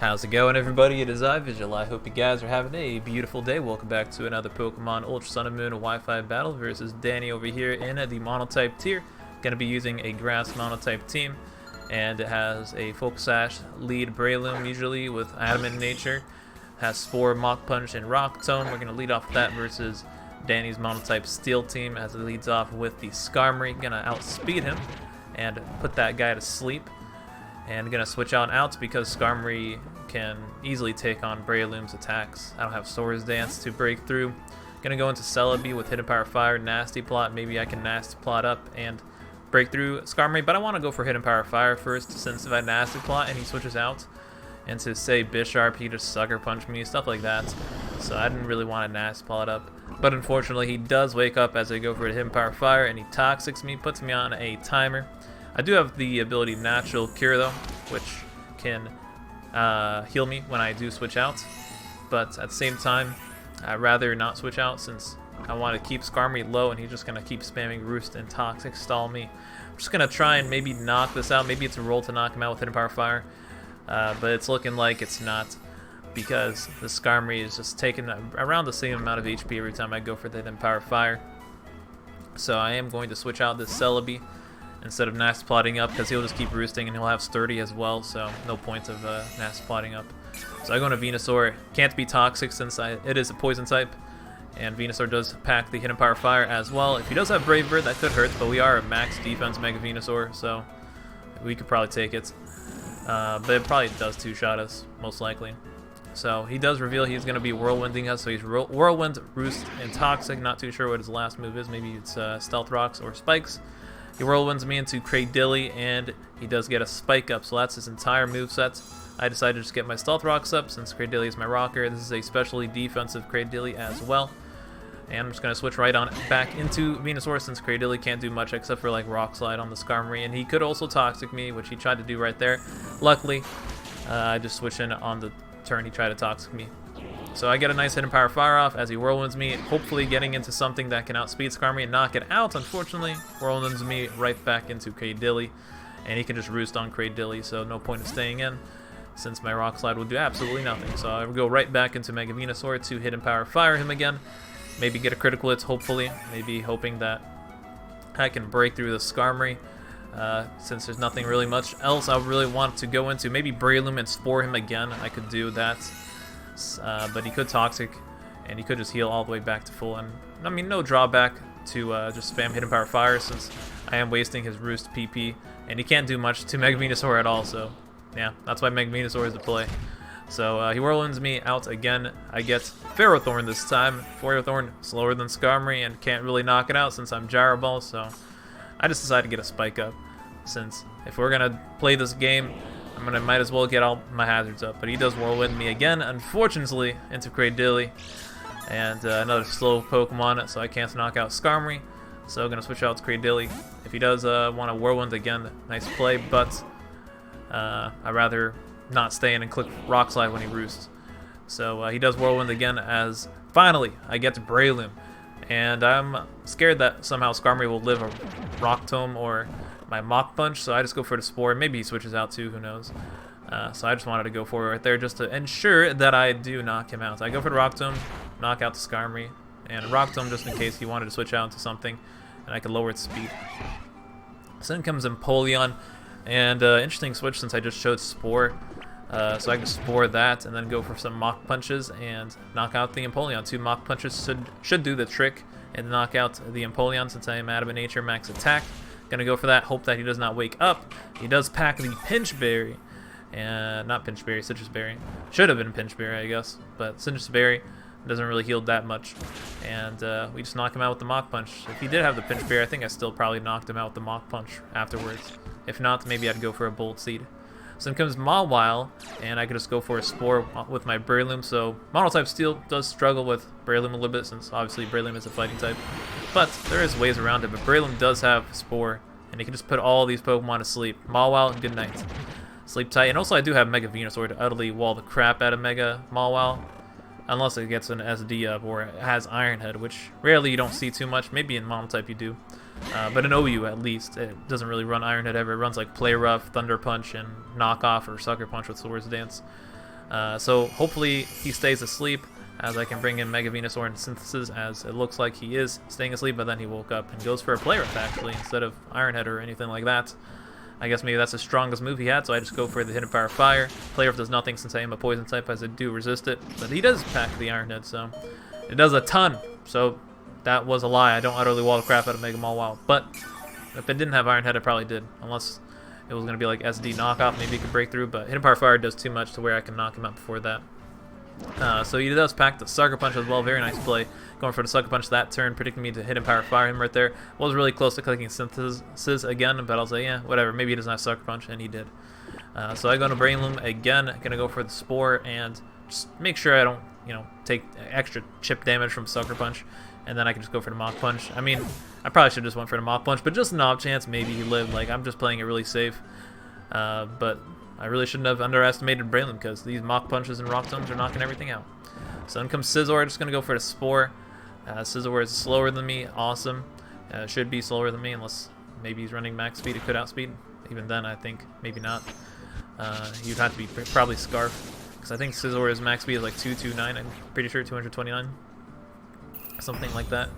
How's it going, everybody? It is iVisual. I hope you guys are having a beautiful day. Welcome back to another Pokemon Ultra Sun and Moon Wi-Fi battle versus Danny over here in the Monotype tier. Going to be using a Grass Monotype team, and it has a Focus Sash lead Breloom usually with Adamant Nature. Has Spore, Mach Punch, and Rock Tone. We're going to lead off with that versus Danny's Monotype Steel team as it leads off with the Skarmory. Going to outspeed him and put that guy to sleep. And gonna switch out and outs because Skarmory can easily take on Breloom's attacks. I don't have Swords Dance to break through. Gonna go into Celebi with Hidden Power Fire, Nasty Plot. Maybe I can Nasty Plot up and break through Skarmory, but I want to go for Hidden Power Fire first, since if I Nasty Plot and he switches out into, say, Bisharp, he just Sucker Punch me, stuff like that. So I didn't really want to Nasty Plot up. But unfortunately, he does wake up as I go for a Hidden Power Fire, and he Toxics me, puts me on a timer. I do have the ability Natural Cure though, which can heal me when I do switch out, but at the same time I'd rather not switch out since I want to keep Skarmory low and he's just going to keep spamming Roost and Toxic Stall me. I'm just going to try and maybe knock this out. Maybe it's a roll to knock him out with Hidden Power Fire, but it's looking like it's not, because the Skarmory is just taking around the same amount of HP every time I go for the Hidden Power Fire. So I am going to switch out this Celebi instead of Nasty Plotting up, because he'll just keep roosting and he'll have Sturdy as well, so no point of Nasty Plotting up. So I go into Venusaur. Can't be Toxic since it is a Poison type, and Venusaur does pack the Hidden Power Fire as well. If he does have Brave Bird, that could hurt, but we are a max defense Mega Venusaur, so we could probably take it. But it probably does two-shot us, most likely. So he does reveal he's going to be Whirlwinding us, so he's Whirlwind, Roost, and Toxic. Not too sure what his last move is. Maybe it's Stealth Rocks or Spikes. He Whirlwinds me into Cradilly, and he does get a Spike up, so that's his entire moveset. I decided to just get my Stealth Rocks up since Cradilly is my rocker. This is a specially defensive Cradilly as well. And I'm just going to switch right on back into Venusaur since Cradilly can't do much except for like Rock Slide on the Skarmory, and he could also Toxic me, which he tried to do right there. Luckily, I just switched in on the turn he tried to Toxic me. So I get a nice Hidden Power Fire off as he Whirlwinds me, hopefully getting into something that can outspeed Skarmory and knock it out. Unfortunately, Whirlwinds me right back into Cradilly, and he can just roost on Cradilly, so no point of staying in, since my Rock Slide would do absolutely nothing. So I would go right back into Mega Venusaur to Hidden Power Fire him again, maybe get a critical hit, hopefully, maybe hoping that I can break through the Skarmory. Since there's nothing really much else I really want to go into. Maybe Breloom and Spore him again, I could do that. But he could Toxic, and he could just heal all the way back to full. And I mean, no drawback to just spam Hidden Power Fire since I am wasting his Roost PP, and he can't do much to Mega Venusaur at all. So yeah, that's why Mega Venusaur is the play. So he Whirlwinds me out again. I get Ferrothorn this time. Ferrothorn slower than Skarmory and can't really knock it out since I'm Gyro Ball. So I just decided to get a Spike up, since if we're gonna play this game, might as well get all my hazards up. But he does Whirlwind me again, unfortunately, into Cradilly. And another slow Pokemon, so I can't knock out Skarmory. So I'm going to switch out to Cradilly. If he does want to Whirlwind again, nice play, but I'd rather not stay in and click Rock Slide when he roosts. So he does Whirlwind again as finally I get to Breloom. And I'm scared that somehow Skarmory will live a Rock Tomb or my Mach Punch, so I just go for the Spore. Maybe he switches out too, who knows. So I just wanted to go for it right there just to ensure that I do knock him out. So I go for the Rock Tomb, knock out the Skarmory, and Rock Tomb just in case he wanted to switch out into something, and I could lower its speed. So then comes Empoleon, and interesting switch since I just showed Spore. So I can Spore that and then go for some Mach Punches and knock out the Empoleon. 2 Mach Punches should do the trick and knock out the Empoleon since I am Adamant Nature max attack. Gonna go for that, hope that he does not wake up. He does pack the Pinch Berry. And not Pinch Berry, Citrus Berry. Should have been Pinch Berry, I guess. But Citrus Berry doesn't really heal that much. And we just knock him out with the Mach Punch. If he did have the Pinch Berry, I think I still probably knocked him out with the Mach Punch afterwards. If not, maybe I'd go for a Bolt Seed. So then comes Mawile, and I could just go for a Spore with my Breloom. So Monotype Steel does struggle with Breloom a little bit, since obviously Breloom is a fighting type. But there is ways around it. But Breloom does have Spore, and he can just put all these Pokemon to sleep. Mawile, good night. Sleep tight. And also I do have Mega Venusaur to utterly wall the crap out of Mega Mawile. Unless it gets an SD up or it has Iron Head, which rarely you don't see too much. Maybe in Monotype you do. But in OU at least, it doesn't really run Iron Head ever. It runs like Play Rough, Thunder Punch, and Knock Off or Sucker Punch with Swords Dance. So hopefully he stays asleep, as I can bring in Mega Venusaur and Synthesis, as it looks like he is staying asleep, but then he woke up and goes for a Play Rough actually, instead of Iron Head or anything like that. I guess maybe that's the strongest move he had, so I just go for the Hidden Power Fire. Play Rough does nothing since I am a Poison type, as I do resist it, but he does pack the Iron Head, so it does a ton. So that was a lie. I don't utterly wall the crap out of Mega Mall Wild, but if it didn't have Iron Head, I probably did, unless it was going to be like SD knockoff, maybe it could break through, but Hidden Power Fire does too much to where I can knock him out before that. So he does pack the Sucker Punch as well. Very nice play. Going for the Sucker Punch that turn, predicting me to Hidden Power Fire him right there. Was really close to clicking Synthesis again, but I was like, yeah, whatever. Maybe he doesn't have Sucker Punch, and he did. So I go to Breloom again. Gonna go for the Spore and just make sure I don't, take extra chip damage from Sucker Punch, and then I can just go for the Mach Punch. I mean, I probably should have just went for the Mach Punch, but just an off chance, maybe he lived. Like, I'm just playing it really safe. But I really shouldn't have underestimated Breloom, because these Mach Punches and Rock Tomes are knocking everything out. So in comes Scizor, just going to go for the Spore. Scizor is slower than me, awesome. Should be slower than me, unless maybe he's running max speed, it could outspeed. Even then, I think, maybe not. You'd have to be probably Scarf, because I think Scizor's max speed is like 229, I'm pretty sure 229. Something like that.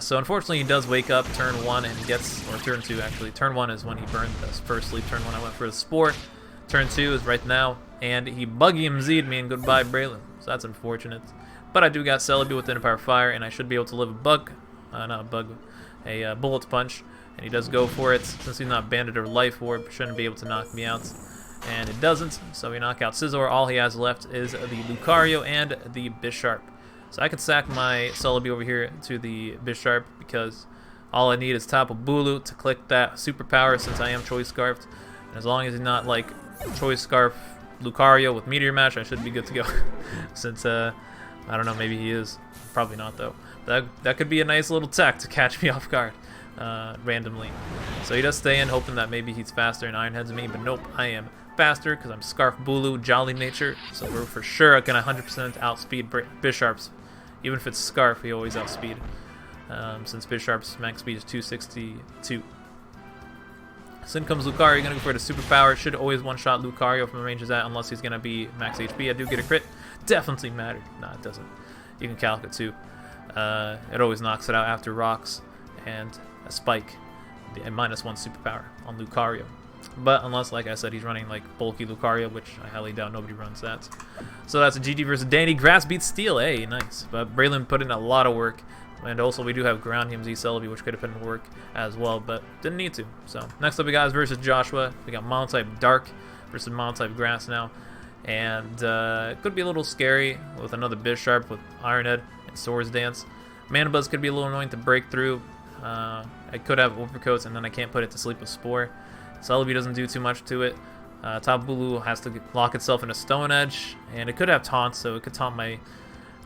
So unfortunately he does wake up turn 1 and gets, or turn 2 actually. Turn 1 is when he burned this first sleep. Turn 1 I went for the Spore. Turn 2 is right now, and he Buggy MZ'd me, and goodbye Breloom. So that's unfortunate. But I do got Celebi with Hidden Power Fire, and I should be able to live a Bullet Punch. And he does go for it. Since he's not Bandit or Life Orb, shouldn't be able to knock me out. And it doesn't, so we knock out Scizor. All he has left is the Lucario and the Bisharp. So I could sack my Celebi over here to the Bisharp, because all I need is Tapu Bulu to click that superpower, since I am Choice Scarfed. And as long as he's not like Choice Scarf Lucario with Meteor Mash, I should be good to go. Since, I don't know, maybe he is. Probably not, though. That could be a nice little tech to catch me off guard randomly. So he does stay in, hoping that maybe he's faster and Iron Heads me, but nope, I am faster, because I'm Scarf Bulu, Jolly Nature. So we're for sure going to 100% outspeed Bisharp's. Even if it's Scarf, he always outspeed. Since Bisharp's max speed is 262. So in comes Lucario, going to go for the superpower. Should always one-shot Lucario from the range is at, unless he's going to be max HP. I do get a crit. Definitely mattered. Nah, it doesn't. You can calc it too. It always knocks it out after rocks and a spike. A -1 superpower on Lucario. But unless, like I said, he's running like bulky Lucario, which I highly doubt nobody runs that. So that's a GG versus Danny. Grass beats Steel. Hey, nice. But Breloom put in a lot of work. And also we do have Ground HMZ Celebi, which could have been work as well, but didn't need to. So next up we got versus Joshua. We got Monotype Dark versus Monotype Grass now. And it could be a little scary with another Bisharp with Iron Head and Swords Dance. Mana Buzz could be a little annoying to break through. I could have Overcoats, and then I can't put it to sleep with Spore. Celebi doesn't do too much to it. Tapu Bulu has to lock itself in a Stone Edge, and it could have Taunt, so it could taunt my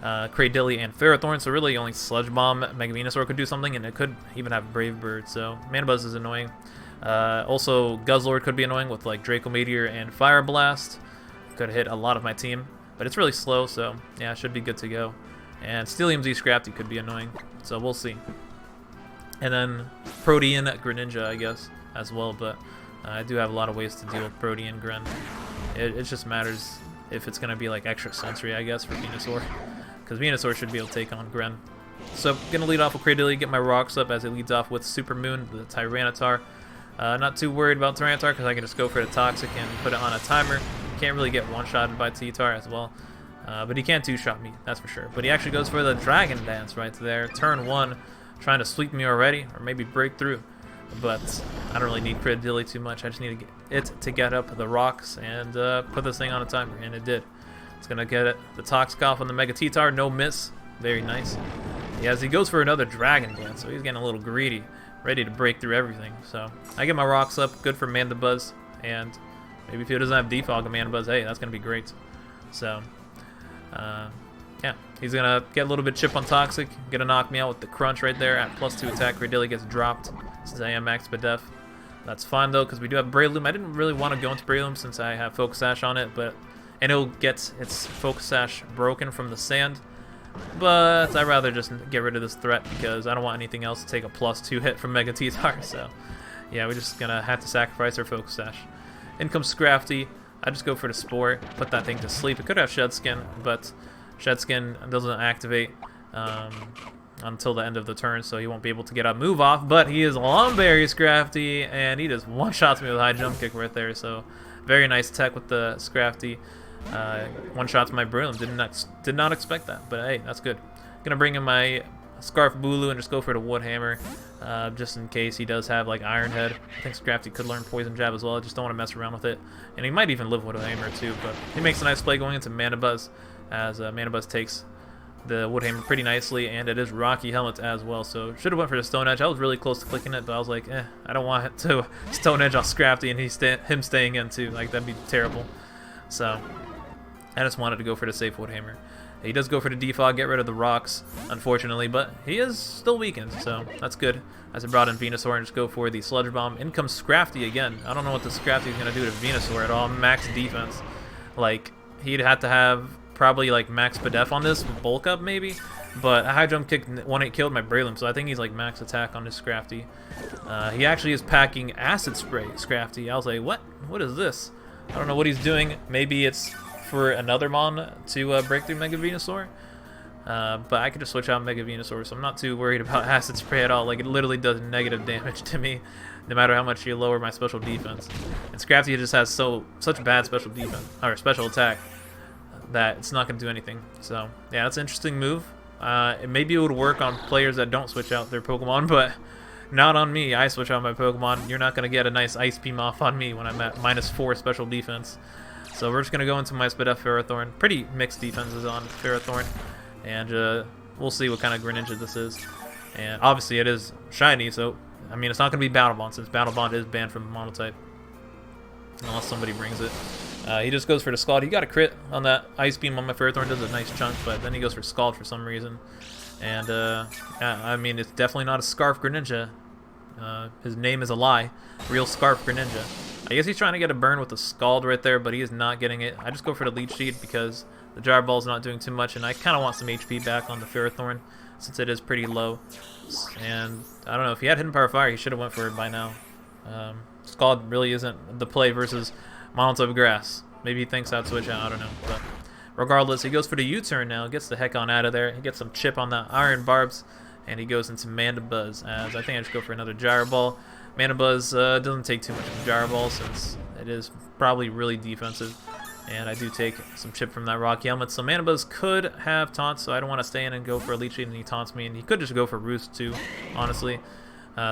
Cradilly and Ferrothorn, so really only Sludge Bomb Mega Venusaur could do something, and it could even have Brave Bird, so Mana Buzz is annoying. Also, Guzzlord could be annoying with like Draco Meteor and Fire Blast. Could hit a lot of my team, but it's really slow, so yeah, it should be good to go. And Steelium Z Scrafty could be annoying, so we'll see. And then Protean Greninja, I guess, as well, but I do have a lot of ways to deal with Protean Gren. It just matters if it's going to be like extra sensory, I guess, for Venusaur. Because Venusaur should be able to take on Gren. So, going to lead off with Cradilly, get my rocks up as it leads off with Super Moon, the Tyranitar. Not too worried about Tyranitar because I can just go for the Toxic and put it on a timer. Can't really get one-shotted by T-Tar as well. But he can't two-shot me, that's for sure. But he actually goes for the Dragon Dance right there. Turn 1, trying to sweep me already, or maybe break through. But I don't really need Cradilly too much. I just need to get it to get up the rocks and put this thing on a timer, and it did. It's going to get it. The Toxic off on the Mega T-Tar, no miss. Very nice. Yeah, as he goes for another Dragon Dance, so he's getting a little greedy, ready to break through everything. So I get my rocks up, good for Mana Buzz, and maybe if he doesn't have Defog and Mana Buzz, hey, that's going to be great. So, yeah, he's going to get a little bit chip on Toxic, going to knock me out with the Crunch right there at +2 attack. Cradilly gets dropped since I am max Def. That's fine though, because we do have Breloom. I didn't really want to go into Breloom since I have Focus Sash on it, and it'll get its Focus Sash broken from the sand. But I'd rather just get rid of this threat because I don't want anything else to take a +2 hit from Mega T-Tar. So, yeah, we're just going to have to sacrifice our Focus Sash. In comes Scrafty. I just go for the Spore, put that thing to sleep. It could have Shed Skin, but Shed Skin doesn't activate until the end of the turn, so he won't be able to get a move off. But he is Long Berry Scrafty, and he just one-shots me with a high jump kick right there. So very nice tech with the Scrafty. One-shots my Breloom. Did not expect that, but hey, that's good. Gonna bring in my Scarf Bulu and just go for the Wood Hammer, just in case he does have like Iron Head. I think Scrafty could learn Poison Jab as well. I just don't want to mess around with it. And he might even live Wood Hammer too, but he makes a nice play going into Mana Buzz, as Mana Buzz takes the Wood Hammer pretty nicely, and it is Rocky Helmet as well. So should have went for the Stone Edge. I was really close to clicking it, but I was like, I don't want it to Stone Edge on Scrafty and him staying in too. Like, that'd be terrible. So I just wanted to go for the safe Wood Hammer. He does go for the defog, get rid of the rocks, unfortunately, but he is still weakened, so that's good. As I brought in Venusaur and just go for the Sludge Bomb. In comes Scrafty again. I don't know what the Scrafty is going to do to Venusaur at all. Max defense. Like, he'd have to have probably like max Pedef on this, bulk up maybe, but a high jump kick 1-8 killed my Breloom, so I think he's like max attack on this Scrafty. He actually is packing Acid Spray Scrafty. I was like, what is this? I don't know what he's doing. Maybe it's for another Mon to break through Mega Venusaur, but I could just switch out Mega Venusaur, so I'm not too worried about Acid Spray at all. Like, it literally does negative damage to me no matter how much you lower my special defense, and Scrafty just has such bad special defense or special attack that it's not going to do anything. So yeah, that's an interesting move. Maybe it would work on players that don't switch out their Pokemon, but not on me. I switch out my Pokemon. You're not going to get a nice Ice Beam off on me when I'm at -4 special defense. So we're just going to go into my Spidef Ferrothorn. Pretty mixed defenses on Ferrothorn, and we'll see what kind of Greninja this is. And obviously it is shiny, so I mean, it's not going to be Battle Bond, since Battle Bond is banned from Monotype unless somebody brings it. He just goes for the Scald. He got a crit on that Ice Beam on my Ferrothorn, does a nice chunk, but then he goes for Scald for some reason. And yeah, I mean, it's definitely not a Scarf Greninja. His name is a lie. Real Scarf Greninja. I guess he's trying to get a burn with the Scald right there, but he is not getting it. I just go for the Leech Seed because the Gyro Ball is not doing too much, and I kind of want some HP back on the Ferrothorn since it is pretty low. And I don't know, if he had Hidden Power Fire, he should have went for it by now. Scald really isn't the play versus Monotype Grass. Maybe he thinks I'd switch out, I don't know. But regardless, he goes for the U-turn now, gets the heck on out of there. He gets some chip on the Iron Barbs, and he goes into Mana Buzz, as I think I just go for another Gyro Ball. Mana Buzz doesn't take too much of a Gyro Ball since it is probably really defensive, and I do take some chip from that Rocky Helmet. So Mana Buzz could have taunts, so I don't want to stay in and go for a Leech Seed, and he taunts me, and he could just go for Roost too, honestly.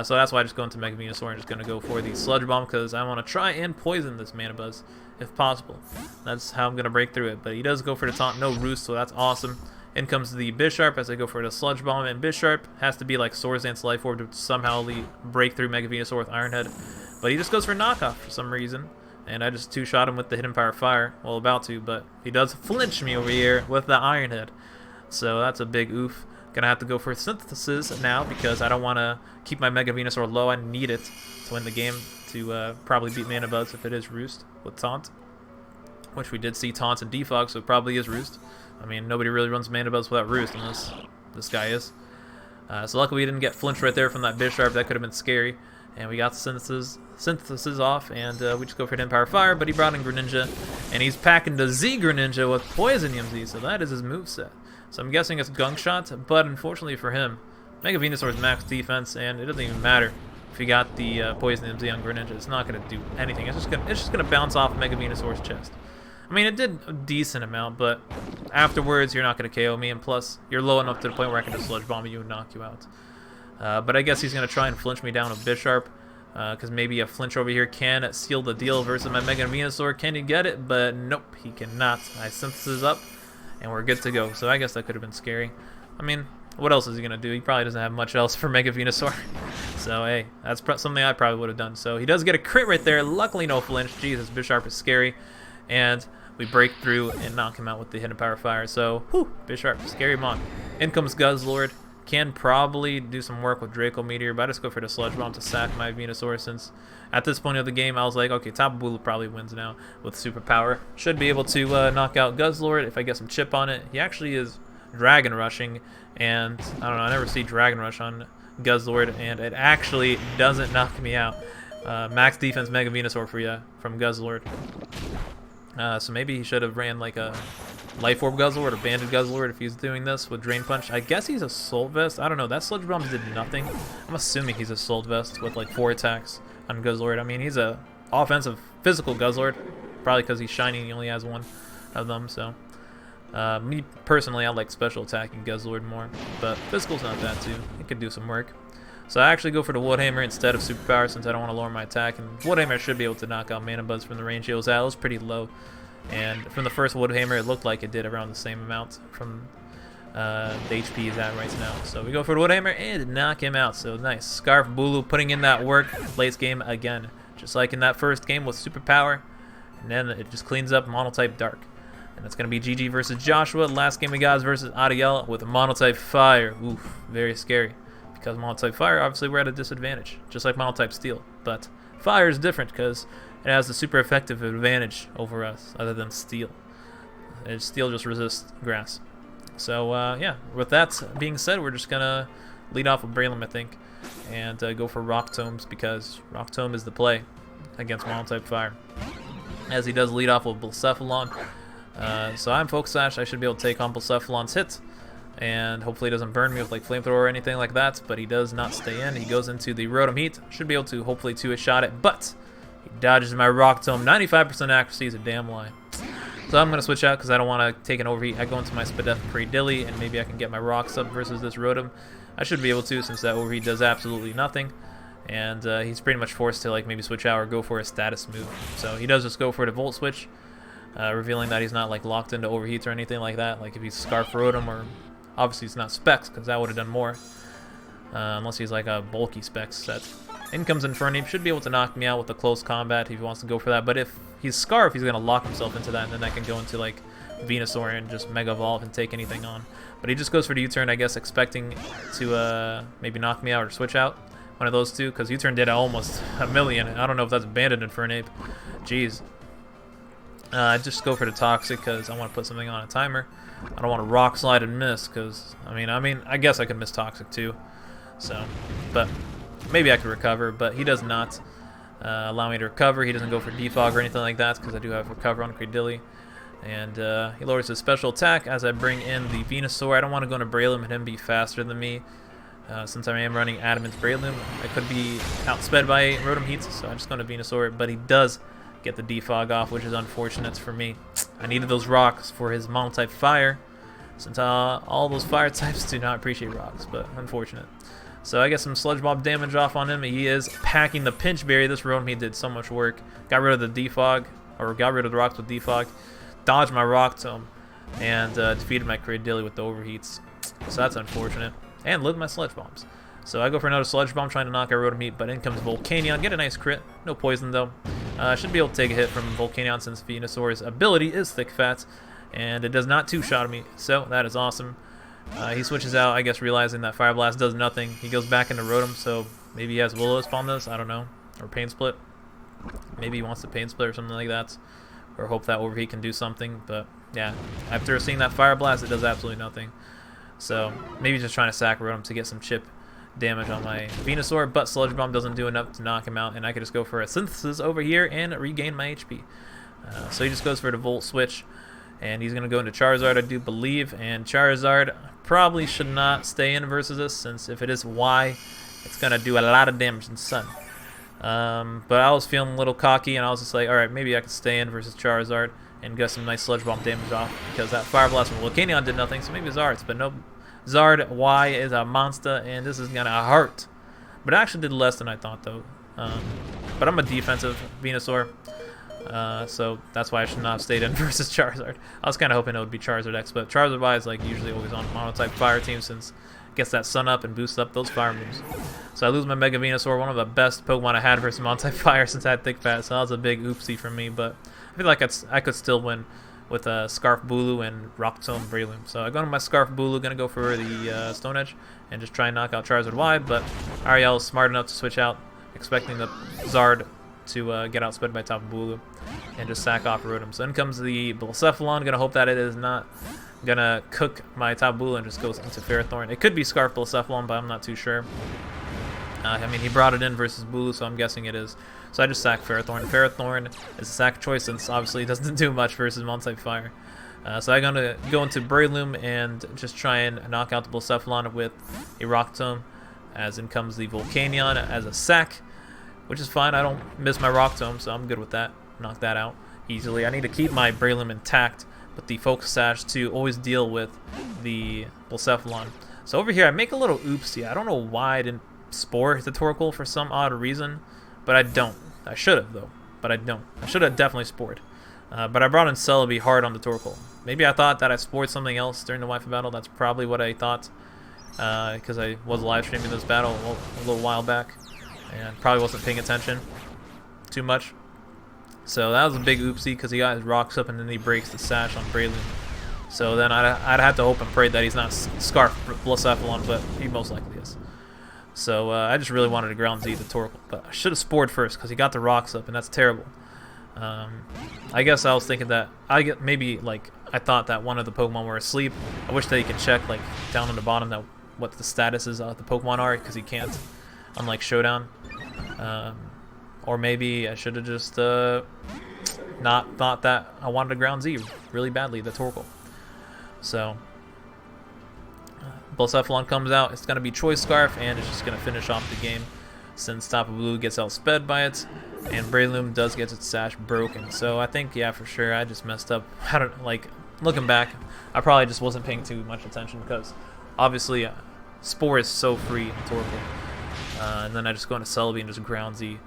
So that's why I just go into Mega Venusaur and just going to go for the Sludge Bomb, because I want to try and poison this Mana Buzz if possible. That's how I'm going to break through it. But he does go for the taunt, no Roost, so that's awesome. In comes the Bisharp as I go for the Sludge Bomb, and Bisharp has to be like Swordsdance Life Orb to somehow break through Mega Venusaur with Iron Head. But he just goes for knockoff for some reason, and I just two-shot him with the Hidden Power Fire. Well, about to, but he does flinch me over here with the Iron Head. So that's a big oof. Gonna have to go for Synthesis now because I don't want to keep my Mega Venusaur low. I need it to win the game to probably beat Mana Buzz if it is Roost with Taunt, which we did see Taunts and Defog, so it probably is Roost. I mean, nobody really runs Mana Buzz without Roost unless this guy is. So luckily we didn't get flinch right there from that Bisharp. That could have been scary. And we got Synthesis off, and we just go for Hidden Power Fire, but he brought in Greninja, and he's packing the Z Greninja with Poisonium Z, so that is his moveset. So I'm guessing it's Gunk Shot, but unfortunately for him, Mega Venusaur's max defense, and it doesn't even matter if you got the Poison MZ on Greninja. It's not going to do anything. It's just gonna bounce off Mega Venusaur's chest. I mean, it did a decent amount, but afterwards you're not going to KO me, and plus you're low enough to the point where I can just Sludge Bomb you and knock you out. But I guess he's going to try and flinch me down with Bisharp, because maybe a flinch over here can seal the deal versus my Mega Venusaur. Can he get it? But nope, he cannot. I Synthesis up, and we're good to go. So I guess that could have been scary. I mean, what else is he going to do? He probably doesn't have much else for Mega Venusaur. So, hey, that's something I probably would have done. So he does get a crit right there. Luckily, no flinch. Jesus, Bisharp is scary. And we break through and knock him out with the Hidden Power Fire. So, whew, Bisharp, scary mon. In comes Guzzlord. Can probably do some work with Draco Meteor, but I just go for the Sludge Bomb to sack my Venusaur, since at this point of the game I was like, okay, Tapu Bulu probably wins now with Superpower. Should be able to knock out Guzzlord if I get some chip on it. He actually is Dragon Rushing, and I don't know, I never see Dragon Rush on Guzzlord, and it actually doesn't knock me out. Max defense Mega Venusaur for you from Guzzlord. So maybe he should have ran like a Life Orb Guzzlord or Banded Guzzlord if he's doing this with Drain Punch. I guess he's Assault Vest. I don't know. That Sludge Bomb did nothing. I'm assuming he's Assault Vest with like 4 attacks on Guzzlord. I mean, he's a offensive physical Guzzlord. Probably because he's shiny and he only has 1 of them. So me personally, I like special attacking Guzzlord more. But physical's not bad too. It could do some work. So I actually go for the Woodhammer instead of Superpower since I don't want to lower my attack. And Woodhammer should be able to knock out Mana Buds from the range it was at. It was pretty low. And from the first Woodhammer, it looked like it did around the same amount from the HP he's at right now. So we go for the Woodhammer and knock him out. So nice. Scarf Bulu putting in that work late game again. Just like in that first game with Superpower. And then it just cleans up Monotype Dark. And it's going to be GG versus Joshua. Last game we got is versus Ariel with a Monotype Fire. Oof, very scary. Because Monotype Fire, obviously we're at a disadvantage. Just like Monotype Steel. But Fire is different because it has a super effective advantage over us other than Steel. And Steel just resists Grass. So yeah, with that being said, we're just going to lead off with Breloom, I think. And go for Rock Tomes because Rock Tome is the play against Monotype Fire. As he does lead off with Blacephalon. So I'm Focus Sash. I should be able to take on Blacephalon's hits. And hopefully he doesn't burn me with like Flamethrower or anything like that. But he does not stay in. He goes into the Rotom Heat. Should be able to hopefully 2-hit shot it. But he dodges my Rock Tome. 95% accuracy is a damn lie. So I'm going to switch out because I don't want to take an overheat. I go into my Spadef Predilly and maybe I can get my rocks up versus this Rotom. I should be able to since that overheat does absolutely nothing. And he's pretty much forced to like maybe switch out or go for a status move. So he does just go for the Volt Switch, revealing that he's not like locked into overheats or anything like that. Like if he's Scarf Rotom or obviously it's not Specs because that would have done more. Unless he's like a bulky Specs set. In comes Infernape, should be able to knock me out with a close combat if he wants to go for that. But if he's Scarf, he's going to lock himself into that and then I can go into like Venusaur and just Mega Evolve and take anything on. But he just goes for the U-turn, I guess, expecting to maybe knock me out or switch out. One of those two, because U-turn did almost a million. I don't know if that's Banded Infernape. Jeez. I just go for the Toxic because I want to put something on a timer. I don't want to Rock Slide and miss because, I mean, I guess I could miss Toxic too. So, but maybe I could recover, but he does not allow me to recover. He doesn't go for Defog or anything like that because I do have Recover on Credilly. And he lowers his special attack as I bring in the Venusaur. I don't want to go into Breloom and him be faster than me. Since I am running Adamant Breloom, I could be outsped by Rotom Heats, so I'm just going to Venusaur. But he does get the Defog off, which is unfortunate for me. I needed those rocks for his Monotype Fire, since all those fire types do not appreciate rocks, but unfortunate. So I get some Sludge Bomb damage off on him. He is packing the Pinch Berry. This Rotom Heat did so much work. Got rid of the Defog, or got rid of the rocks with Defog. Dodged my Rock Tome, and defeated my Cradilly with the Overheats. So that's unfortunate. And lived my Sludge Bombs. So I go for another Sludge Bomb trying to knock out Rotom Heat, but in comes Volcanion. Get a nice crit. No poison though. Should be able to take a hit from Volcanion since Venusaur's ability is Thick Fat. And it does not two-shot me, so that is awesome. He switches out, I guess, realizing that Fire Blast does nothing. He goes back into Rotom, so maybe he has Will-O-Wisp on this, I don't know. Or Pain Split. Maybe he wants to Pain Split or something like that. Or hope that Overheat can do something, but yeah. After seeing that Fire Blast, it does absolutely nothing. So maybe just trying to sack Rotom to get some chip damage on my Venusaur, but Sludge Bomb doesn't do enough to knock him out, and I could just go for a Synthesis over here and regain my HP. So he just goes for the Volt Switch, and he's going to go into Charizard, I do believe, and Charizard probably should not stay in versus this, since if it is Y, it's going to do a lot of damage in Sun. But I was feeling a little cocky, and I was just like, alright, maybe I could stay in versus Charizard and get some nice Sludge Bomb damage off, because that Fire Blast from Volcanion did nothing, so maybe Zard's, but no. Zard Y is a monster, and this is going to hurt. But it actually did less than I thought, though. But I'm a defensive Venusaur, so that's why I should not have stayed in versus Charizard. I was kind of hoping it would be Charizard X, but Charizard Y is like usually always on Monotype Fire team since it gets that Sun up and boosts up those Fire moves. So I lose my Mega Venusaur, one of the best Pokemon I had versus Monotype Fire since I had Thick Fat, so that was a big oopsie for me, but I feel like I could still win with Scarf Bulu and Rock Tome Breloom. So I go to my Scarf Bulu, gonna go for the Stone Edge and just try and knock out Charizard Y, but Ariel is smart enough to switch out, expecting the Zard to get outsped by Top Bulu and just sack off Rotom. So in comes the Blacephalon, gonna hope that it is not gonna cook my Top Bulu and just goes into Ferrothorn. It could be Scarf Blacephalon, but I'm not too sure. I mean, he brought it in versus Bulu, so I'm guessing it is. So I just sack Ferrothorn. Ferrothorn is a sack choice since obviously it doesn't do much versus Monotype Fire. So I'm going to go into Breloom and just try and knock out the Blacephalon with a Rock Tomb, as in comes the Volcanion as a sack, which is fine. I don't miss my Rock Tomb, so I'm good with that. Knock that out easily. I need to keep my Breloom intact, but the Focus Sash to always deal with the Blacephalon. So over here, I make a little oopsie. I don't know why I didn't Spore the Torkoal for some odd reason, but I don't. I should have, though, but I don't. I should have definitely Spored. But I brought in Celebi hard on the Torkoal. Maybe I thought that I Spored something else during the Wi-Fi battle. That's probably what I thought, because I was live streaming this battle a little while back, and probably wasn't paying attention too much. So that was a big oopsie, because he got his rocks up and then he breaks the Sash on Breloom. So then I'd have to hope and pray that he's not Scarf Blacephalon, but he most likely is. So I just really wanted to ground Z the Torkoal, but I should have Spored first because he got the rocks up, and that's terrible. I guess I was thinking that maybe like I thought that one of the Pokemon were asleep. I wish that he could check like down on the bottom that what the statuses of the Pokemon are, because he can't, unlike Showdown. Or maybe I should have just not thought that I wanted to ground Z really badly, the Torkoal. So Blacephalon comes out. It's going to be Choice Scarf, and it's just going to finish off the game since Tapu Bulu gets outsped by it, and Breloom does get its Sash broken. So I think, yeah, for sure, I just messed up. I don't, like, looking back, I probably just wasn't paying too much attention because obviously Spore is so free in Torkoal. And then I just go into Celebi and just ground Z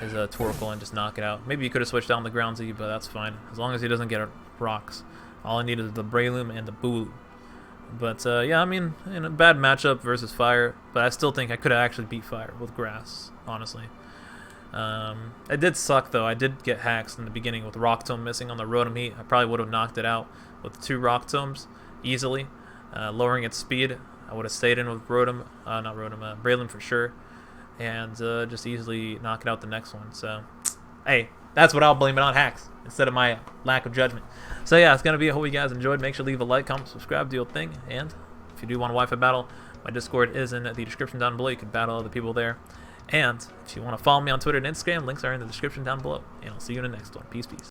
his Torkoal and just knock it out. Maybe you could have switched down the ground Z, but that's fine. As long as he doesn't get rocks. All I need is the Breloom and the Bulu. But yeah, I mean, in a bad matchup versus Fire, but I still think I could have actually beat Fire with Grass, honestly. It did suck, though. I did get hacks in the beginning with Rock Tomb missing on the Rotom Heat. I probably would have knocked it out with 2 Rock Tombs easily, lowering its speed. I would have stayed in with Breloom for sure, and just easily knock it out the next one. So, hey, that's what I'll blame it on, hacks, instead of my lack of judgment. So yeah, it's going to be. I hope you guys enjoyed. Make sure to leave a like, comment, subscribe, do your thing. And if you do want a Wi-Fi battle, my Discord is in the description down below. You can battle other people there. And if you want to follow me on Twitter and Instagram, links are in the description down below. And I'll see you in the next one. Peace, peace.